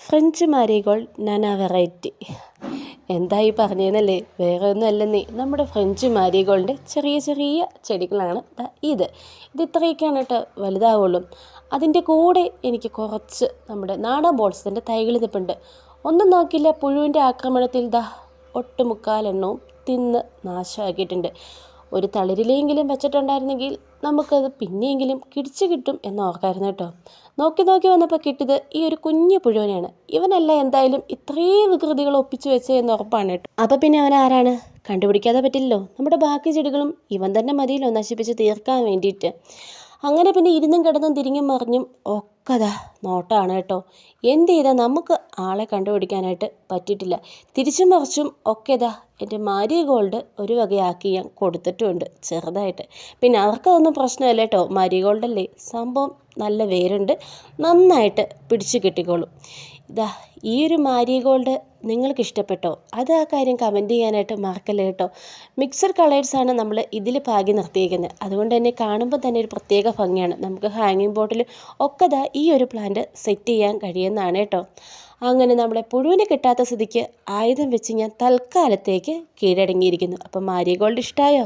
French marigold നാനാ variety. എന്തായി പറഞ്ഞതെന്നല്ലേ, വേറെ ഒന്നും അല്ലെന്നേ, നമ്മുടെ ഫ്രഞ്ച് മാരിഗോൾഡിൻ്റെ ചെറിയ ചെറിയ ചെടികളാണ് ഇത് ഇത്രയൊക്കെയാണ് കേട്ടോ വലുതാവുള്ളൂ. അതിൻ്റെ കൂടെ എനിക്ക് കുറച്ച് നമ്മുടെ നാടൻ ബോൾസിൻ്റെ തൈകൾ നിൽപ്പുണ്ട്. ഒന്നും നോക്കില്ല, പുഴുവിൻ്റെ ആക്രമണത്തിൽ ഒട്ടുമുക്കാലെണ്ണവും തിന്ന് നാശമാക്കിയിട്ടുണ്ട്. ഒരു തളിരിലെങ്കിലും വെച്ചിട്ടുണ്ടായിരുന്നെങ്കിൽ നമുക്കത് പിന്നെയെങ്കിലും കിടിച്ചു കിട്ടും എന്ന് ഓർക്കായിരുന്നു കേട്ടോ. നോക്കി വന്നപ്പോൾ കിട്ടിയത് ഈ ഒരു കുഞ്ഞു പുഴുവിനെയാണ്. ഇവനല്ല എന്തായാലും ഇത്രയും വികൃതികൾ ഒപ്പിച്ചു വെച്ചതെന്ന് ഉറപ്പാണ് കേട്ടോ. അപ്പം പിന്നെ അവൻ ആരാണ്? കണ്ടുപിടിക്കാതെ പറ്റില്ലല്ലോ. നമ്മുടെ ബാക്കി ചെടികളും ഇവൻ തന്നെ മതിയല്ലോ നശിപ്പിച്ച് തീർക്കാൻ വേണ്ടിയിട്ട്. അങ്ങനെ പിന്നെ ഇരുന്നും കിടന്നും തിരിഞ്ഞും മറിഞ്ഞും ഒക്കതാ നോട്ടാണ് കേട്ടോ. എന്ത് ചെയ്താൽ നമുക്ക് ആളെ കണ്ടുപിടിക്കാനായിട്ട് പറ്റിയിട്ടില്ല. തിരിച്ചും മറിച്ചും ഒക്കെ എൻ്റെ മാരിഗോൾഡ് ഒരു വകയാക്കി ഞാൻ കൊടുത്തിട്ടുമുണ്ട് ചെറുതായിട്ട്. പിന്നെ അവർക്കതൊന്നും പ്രശ്നമല്ല കേട്ടോ, മാരിഗോൾഡല്ലേ സംഭവം, നല്ല വേരുണ്ട്, നന്നായിട്ട് പിടിച്ചു കിട്ടിക്കോളും. ഈ ഒരു മാരിഗോൾഡ് നിങ്ങൾക്ക് ഇഷ്ടപ്പെട്ടോ? അത് ആ കാര്യം കമൻറ്റ് ചെയ്യാനായിട്ട് മറക്കല്ലേ കേട്ടോ. മിക്സഡ് കളേഴ്സാണ് നമ്മൾ ഇതിൽ പാകി നിർത്തിയിരിക്കുന്നത്. അതുകൊണ്ട് തന്നെ കാണുമ്പോൾ തന്നെ ഒരു പ്രത്യേക ഭംഗിയാണ്. നമുക്ക് ഹാങ്ങിങ് ബോട്ടിൽ ഒക്കെ ഈ ഒരു പ്ലാന്റ് സെറ്റ് ചെയ്യാൻ കഴിയുന്നതാണ് കേട്ടോ. അങ്ങനെ നമ്മളെ പുഴുവിനെ കിട്ടാത്ത സ്ഥിതിക്ക് ആയുധം വെച്ച് ഞാൻ തൽക്കാലത്തേക്ക് കീഴടങ്ങിയിരിക്കുന്നു. അപ്പം മാരിഗോൾഡ് ഇഷ്ടമായോ?